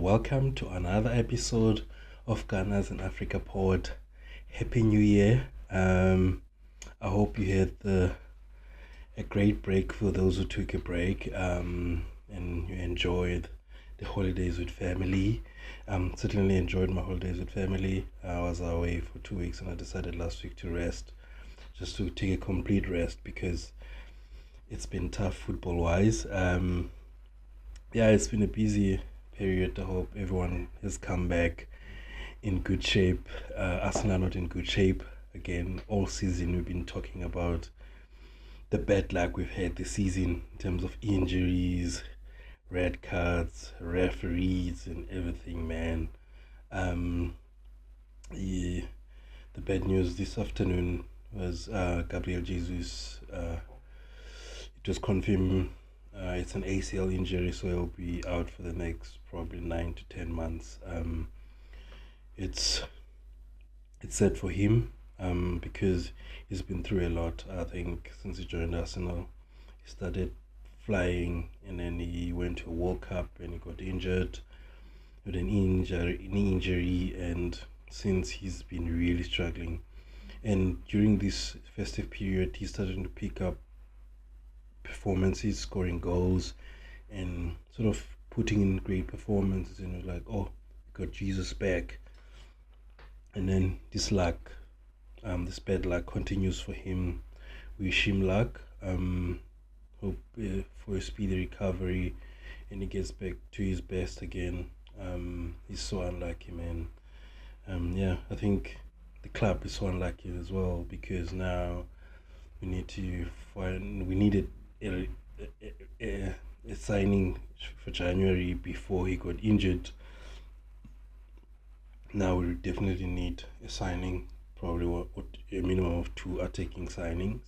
welcome to another episode of Ghana's in Africa Pod. Happy New Year. I hope you had a great break for those who took a break and you enjoyed the holidays with family. Certainly enjoyed my holidays with family. I was away for 2 weeks and I decided last week to rest, just to take a complete rest because it's been tough football wise. It's been a busy period. I hope everyone has come back in good shape. Arsenal are not in good shape. Again, all season we've been talking about the bad luck we've had this season in terms of injuries, red cards, referees, and everything, man. Um, yeah, the bad news this afternoon was Gabriel Jesus. It was confirmed it's an ACL injury, so he'll be out for the next probably 9 to 10 months. It's sad for him because he's been through a lot. I think since he joined Arsenal, he started flying and then he went to a World Cup and he got injured with an knee injury, and since he's been really struggling. And during this festive period, he's starting to pick up performances, scoring goals, and sort of putting in great performances. And like, oh, we got Jesus back. And then this bad luck continues for him. We wish him luck. Hope for a speedy recovery, and he gets back to his best again. He's so unlucky, man. I think the club is so unlucky as well because now we needed a signing for January before he got injured. Now we definitely need a signing, probably a minimum of two attacking signings.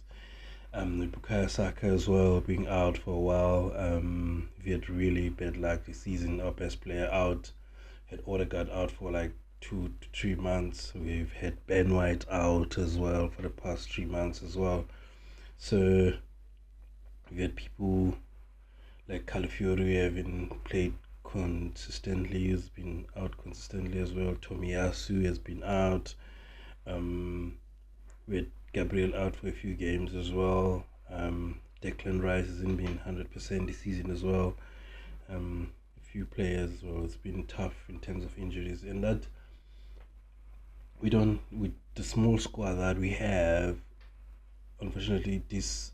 With Bukayo Saka as well being out for a while. We had really bad luck this season. Our best player out, had Odegaard out for like 2 to 3 months. We've had Ben White out as well for the past 3 months as well. So we had people like Calafiori having played consistently. He's been out consistently as well. Tomiyasu has been out. We had Gabriel out for a few games as well. Declan Rice hasn't been 100% this season as well. A few players as well. It's been tough in terms of injuries, and that with the small squad that we have, unfortunately, it's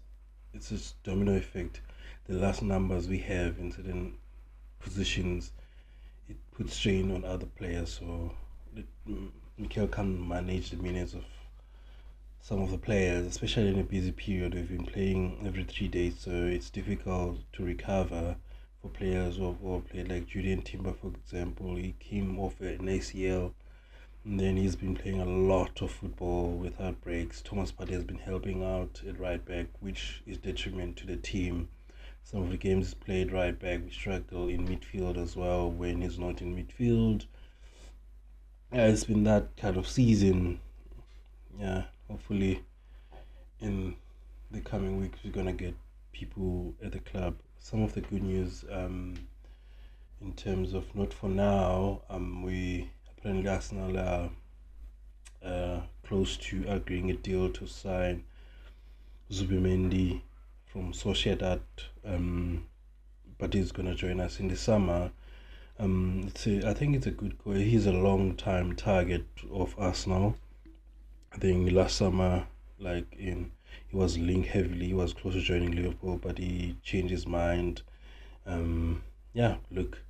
a domino effect. The last numbers we have in certain positions, it puts strain on other players. So Mikel can't manage the minutes of some of the players, especially in a busy period. We've been playing every 3 days, so it's difficult to recover for players who have played, like Julian Timber, for example. He came off an ACL, and then he's been playing a lot of football without breaks. Thomas Partey has been helping out at right back, which is detriment to the team. Some of the games he's played right back, we struggle in midfield as well when he's not in midfield. It's been that kind of season. Hopefully in the coming weeks we're gonna get people at the club. Some of the good news in terms of, not for now, we apparently Arsenal are close to agreeing a deal to sign Zubimendi from Sociedad, but he's gonna join us in the summer. I think it's a good goal. He's a long time target of Arsenal. I think last summer, he was linked heavily. He was close to joining Liverpool, but he changed his mind. Look,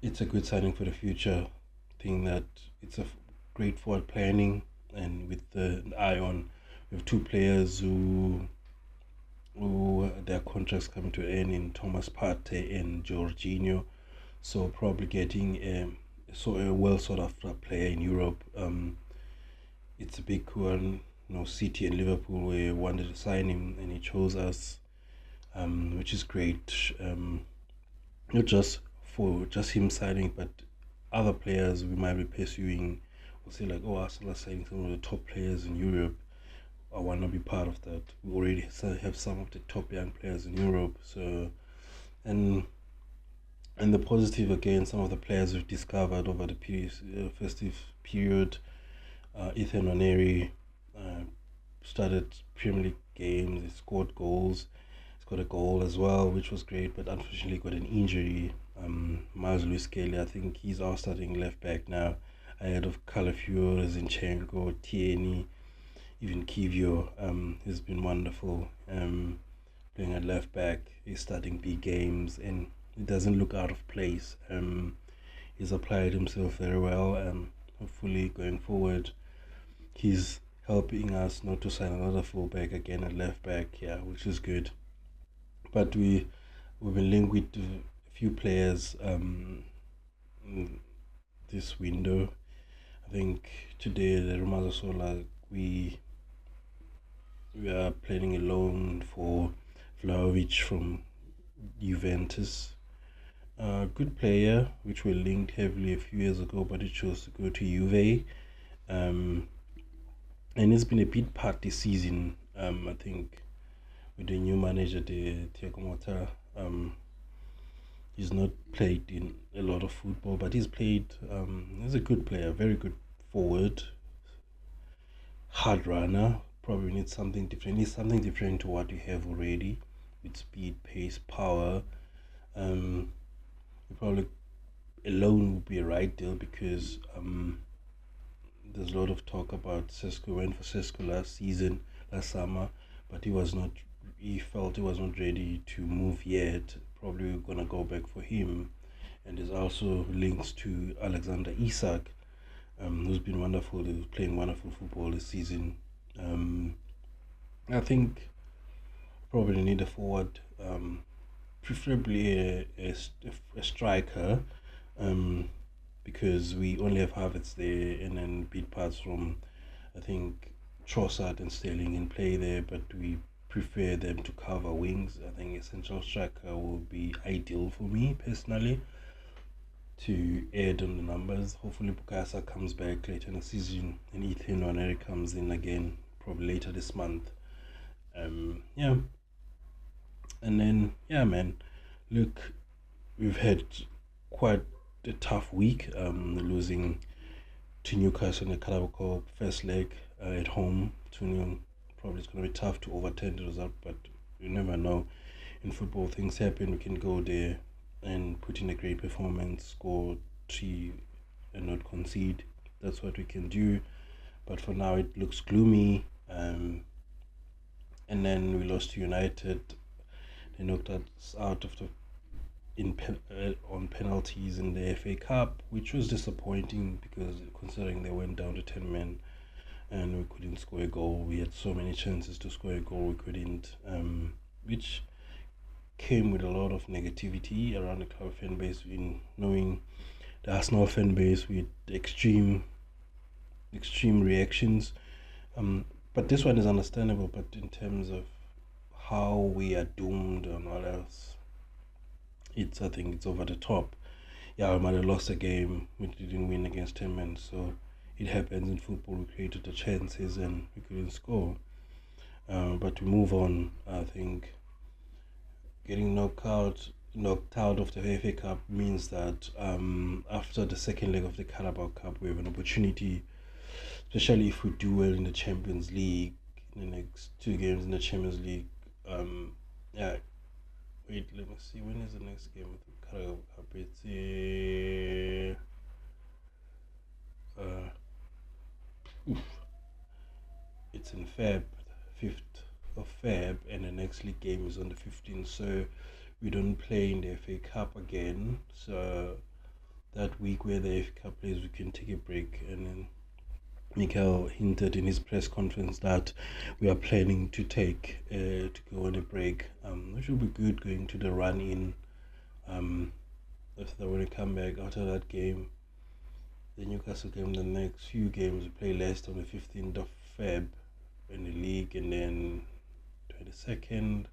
it's a good signing for the future. I think that it's a great forward planning, and with the eye on, we have two players who their contracts coming to end in Thomas Partey and Jorginho. So probably getting a well sort of player in Europe. It's a big one. City and Liverpool wanted to sign him, and he chose us, which is great. Not just for just him signing, but other players we might be pursuing. We'll say like, oh, Arsenal are signing some of the top players in Europe. I want to be part of that. We already have some of the top young players in Europe. So, and And the positive again, some of the players we've discovered over the festive period. Ethan Waneri started Premier League games. He scored goals. He's got a goal as well, which was great, but unfortunately got an injury. Miles Lewis Kelly, I think he's our starting left back now, ahead of Calafiore, Zinchenko, Tierney, even Kivio. Has been wonderful. Playing at left back, he's starting big games, and he doesn't look out of place. He's applied himself very well. Hopefully, going forward, he's helping us not to sign another fullback again at left back, yeah, which is good. But we've been linked with a few players this window. I think today the rumors are so like we are planning a loan for Vlahovic from Juventus. Good player, which we linked heavily a few years ago, but he chose to go to Juve. Um, and it's been a bit part this season. I think with the new manager, the Thiago Motta, he's not played in a lot of football, but he's played. He's a good player, very good forward, hard runner. Probably needs something different. Needs something different to what you have already, with speed, pace, power. Um, probably alone would be a right deal because there's a lot of talk about Sesko. Went for Sesko last summer, but he was not. He felt he was not ready to move yet. Probably we're gonna go back for him. And there's also links to Alexander Isak, who's been wonderful. He's playing wonderful football this season. Um, I think probably need a forward, preferably a striker, um, because we only have Havertz there, and then beat parts from, I think, Trossard and Sterling in play there, but we prefer them to cover wings. I think a central striker will be ideal for me personally to add on the numbers. Hopefully Bukasa comes back later in the season and Ethan Waneri comes in again probably later this month. Yeah, and then yeah, man. Look, we've had quite a tough week. Losing to Newcastle in the Carabao Cup first leg at home 2-0. Probably it's gonna be tough to overturn the result, but you never know. In football, things happen. We can go there and put in a great performance, score three, and not concede. That's what we can do. But for now, it looks gloomy. And then we lost to United. They knocked us out of the on penalties in the FA Cup, which was disappointing because considering they went down to 10 men and we couldn't score a goal. We had so many chances to score a goal, we couldn't, which came with a lot of negativity around the club fan base, in knowing the Arsenal fan base with extreme reactions. But this one is understandable. But in terms of how we are doomed and all else, I think it's over the top. Yeah, we might have lost a game. We didn't win against 10 men, so it happens in football. We created the chances and we couldn't score. But to move on, I think getting knocked out of the FA Cup means that after the second leg of the Carabao Cup, we have an opportunity, especially if we do well in the Champions League, in the next two games in the Champions League. Yeah, wait, let me see. When is the next game of the Carabao Cup? Uh, it's in Feb, 5th of Feb, and the next league game is on the 15th. So we don't play in the FA Cup again. So that week where the FA Cup plays, we can take a break. And then Mikel hinted in his press conference that we are planning to go on a break, which will be good going to the run in. After when we come back after that game, the Newcastle game, the next few games we play Leicester on the 15th of Feb in the league, and then 22nd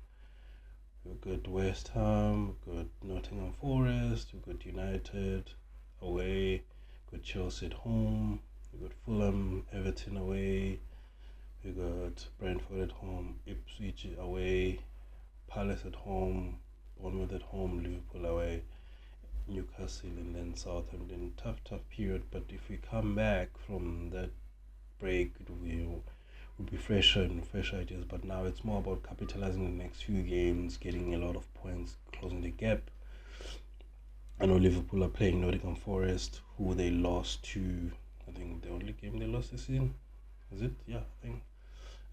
we've got West Ham, we've got Nottingham Forest, we've got United away, we've got Chelsea at home, we've got Fulham, Everton away, we've got Brentford at home, Ipswich away, Palace at home, Bournemouth at home, Liverpool away. Newcastle, and then Southampton. Tough period. But if we come back from that break, will be fresher and fresher ideas. But now it's more about capitalizing the next few games, getting a lot of points, closing the gap. I know Liverpool are playing Nottingham Forest, who they lost to. I think the only game they lost this season. Is it? Yeah, I think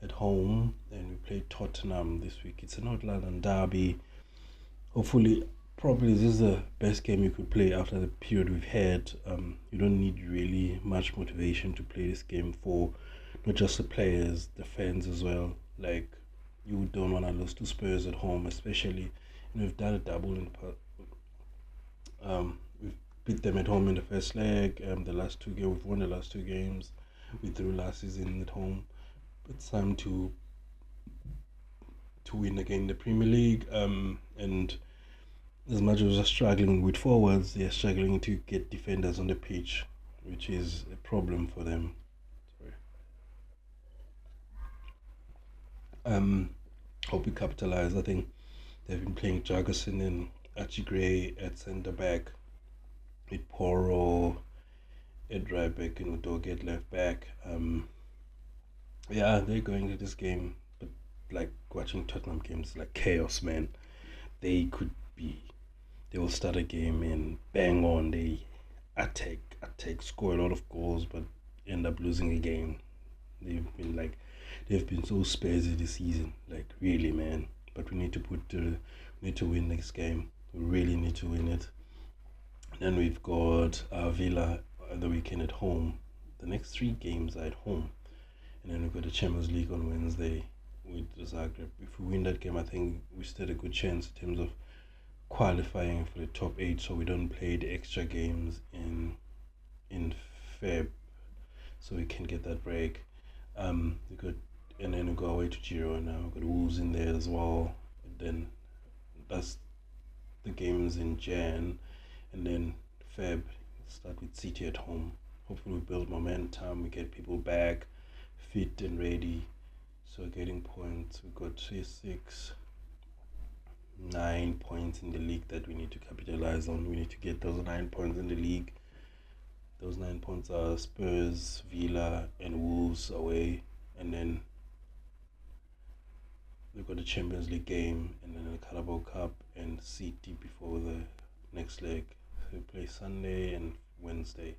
at home. And we play Tottenham this week. It's a North London derby. Hopefully, probably this is the best game you could play after the period we've had. You don't need really much motivation to play this game for not just the players, the fans as well. Like, you don't want to lose to Spurs at home, especially. We've done a double in we've beat them at home in the first leg. The last two games, we've won the last two games. We drew last season at home. It's time to win again in the Premier League. And as much as they're struggling with forwards, they're struggling to get defenders on the pitch, which is a problem for them. Sorry. Hope we capitalize. I think they've been playing Jurgensen and Archie Gray at centre back, with Poro at right back and Udogie at left back. Yeah, they're going to this game, but like watching Tottenham games, like chaos, man. They will start a game and bang on. They attack, score a lot of goals, but end up losing a game. They've been so spazzy this season, like really, man. But we need to win next game. We really need to win it. Then we've got Villa the weekend at home. The next three games are at home, and then we've got the Champions League on Wednesday with Zagreb. If we win that game, I think we stood a good chance in terms of qualifying for the top 8, so we don't play the extra games in Feb, so we can get that break. And then we go away to Girona. We've got Wolves in there as well. And then that's the games in Jan, and then Feb start with City at home. Hopefully we build momentum, we get people back fit and ready. So getting points, we've got 9 points in the league that we need to capitalize on. We need to get those 9 points in the league. Those 9 points are Spurs, Villa, and Wolves away, and then we've got the Champions League game, and then the Carabao Cup and City before the next leg. So we play Sunday and Wednesday.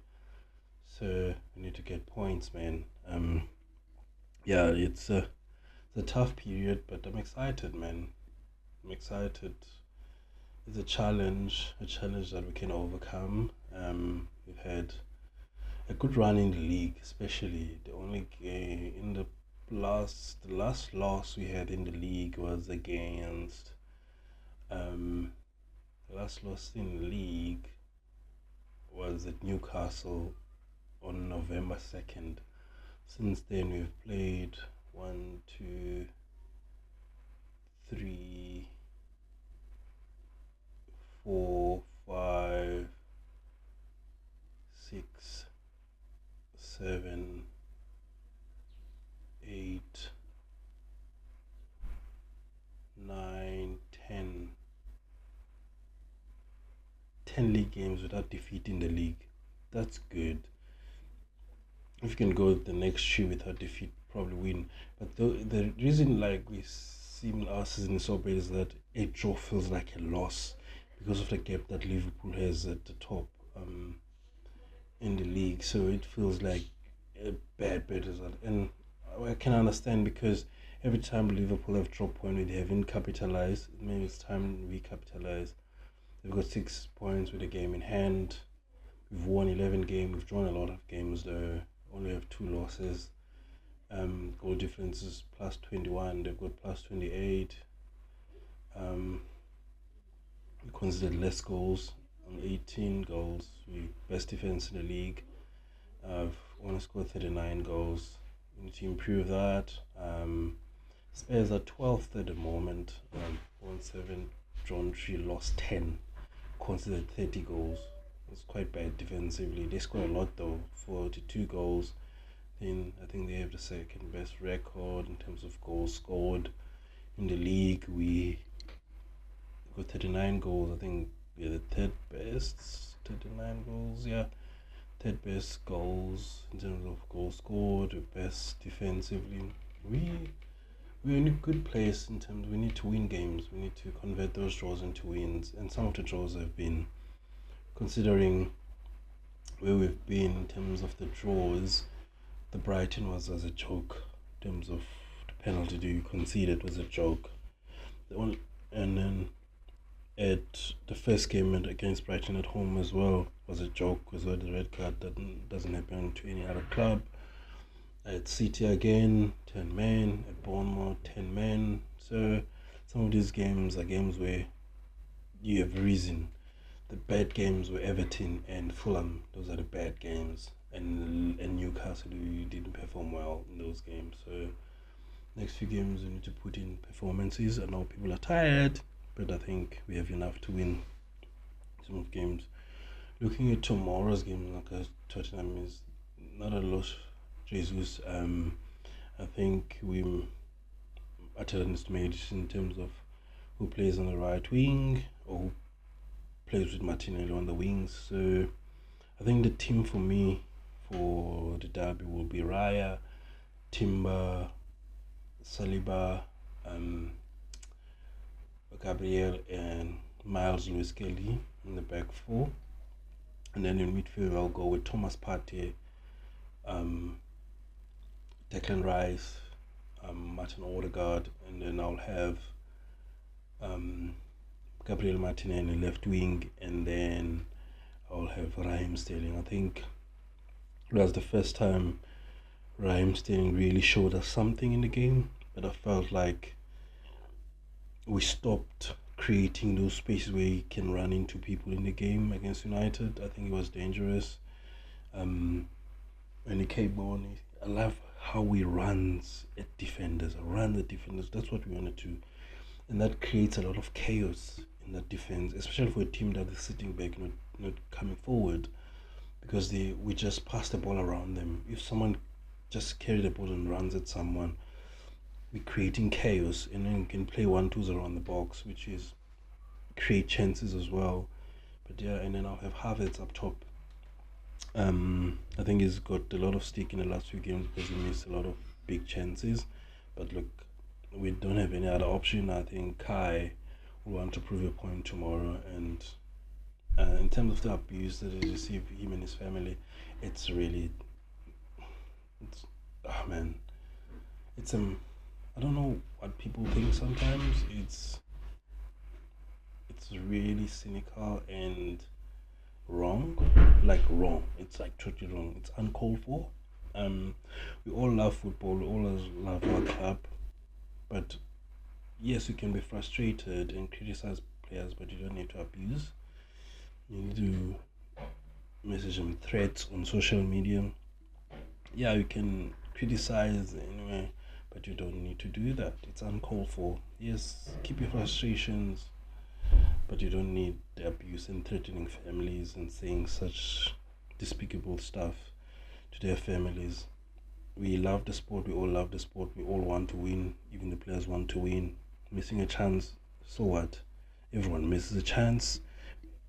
So we need to get points, man. Yeah, it's a tough period, but I'm excited, man. I'm excited. It's a challenge that we can overcome. We've had a good run in the league, especially the only game in the last loss we had in the league was against the last loss in the league was at Newcastle on November 2nd. Since then we've played 1, 2, 3, 4, 5, 6, 7, 8, 9, 10 league games without defeat in the league. That's good. If you can go the next year without defeat, probably win. But the reason like we seem our season is so bad is that a draw feels like a loss because of the gap that Liverpool has at the top in the league. So it feels like a bad result. And I can understand because every time Liverpool have dropped point, they haven't capitalized. Maybe it's time we capitalize. They've got 6 points with a game in hand. We've won 11 games. We've drawn a lot of games though. Only have 2 losses. Goal difference is plus 21. They've got plus 28. We considered less goals. 18 goals. We best defense in the league. I've only scored 39 goals. We need to improve that. Spurs are 12th at the moment. Won 7, drawn 3, lost 10. Considered 30 goals. It's quite bad defensively. They score a lot though, 42 goals. Then I think they have the second best record in terms of goals scored in the league. We got 39 goals. I think we're the third best, 39 goals, yeah. Third best goals in terms of goals scored, best defensively. We're in a good place in terms we need to win games. We need to convert those draws into wins. And some of the draws have been, considering where we've been in terms of the draws, the Brighton was as a joke in terms of the penalty you conceded was a joke. And then at the first game against Brighton at home as well was a joke as well. The red card that doesn't happen to any other club. At City again, 10 men. At Bournemouth, 10 men. So some of these games are games where you have reason. The bad games were Everton and Fulham. Those are the bad games. And Newcastle, you didn't perform well in those games. So next few games we need to put in performances. I know people are tired, but I think we have enough to win some of games. Looking at tomorrow's game, like Tottenham is not a lot. Jesus, I think we underestimated in terms of who plays on the right wing or who plays with Martinelli on the wings. So I think the team for me for the derby will be Raya, Timber, Saliba, Gabriel, and Miles Lewis Kelly in the back four. And then in midfield, I'll go with Thomas Partey, Declan Rice, Martin Odegaard, and then I'll have Gabriel Martinelli left wing, and then I'll have Raheem Sterling. I think it was the first time Raheem Sterling really showed us something in the game, but I felt like we stopped creating those spaces where he can run into people in the game against United. I think it was dangerous. When he came on, I love how he runs at defenders. That's what we want to do. And that creates a lot of chaos in that defense, especially for a team that is sitting back, not coming forward, because we just pass the ball around them. If someone just carry the ball and runs at someone, we're creating chaos, and then you can play 1-2s around the box, which is create chances as well. But yeah, and then I'll have Havertz up top. I think he's got a lot of stick in the last few games because he missed a lot of big chances. But look, we don't have any other option. I think Kai will want to prove a point tomorrow. And in terms of the abuse that he received, him and his family, it's I don't know what people think sometimes. It's really cynical and wrong. It's like totally wrong. It's uncalled for. We all love football. We all love our club. But yes, you can be frustrated and criticize players, but you don't need to abuse. You need to message them threats on social media. Yeah, you can criticize anyway, but you don't need to do that. It's uncalled for. Yes, keep your frustrations, but you don't need the abuse and threatening families and saying such despicable stuff to their families. We love the sport. We all love the sport. We all want to win. Even the players want to win. Missing a chance, so what? Everyone misses a chance.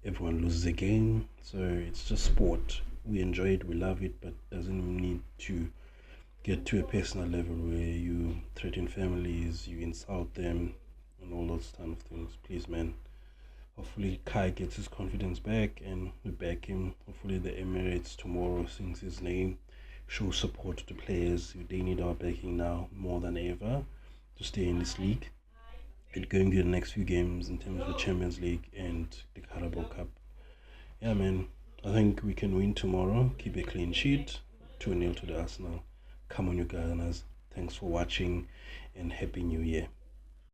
Everyone loses a game. So it's just sport. We enjoy it. We love it, but doesn't need to get to a personal level where you threaten families, you insult them, and all those kind of things. Please, man. Hopefully Kai gets his confidence back and we back him. Hopefully the Emirates tomorrow sings his name, show support to the players. They need our backing now more than ever to stay in this league and going to the next few games in terms of the Champions League and the Carabao Cup. Yeah, man, I think we can win tomorrow, keep a clean sheet, 2-0 to the Arsenal. Come on, you Gunners. Thanks for watching and Happy New Year.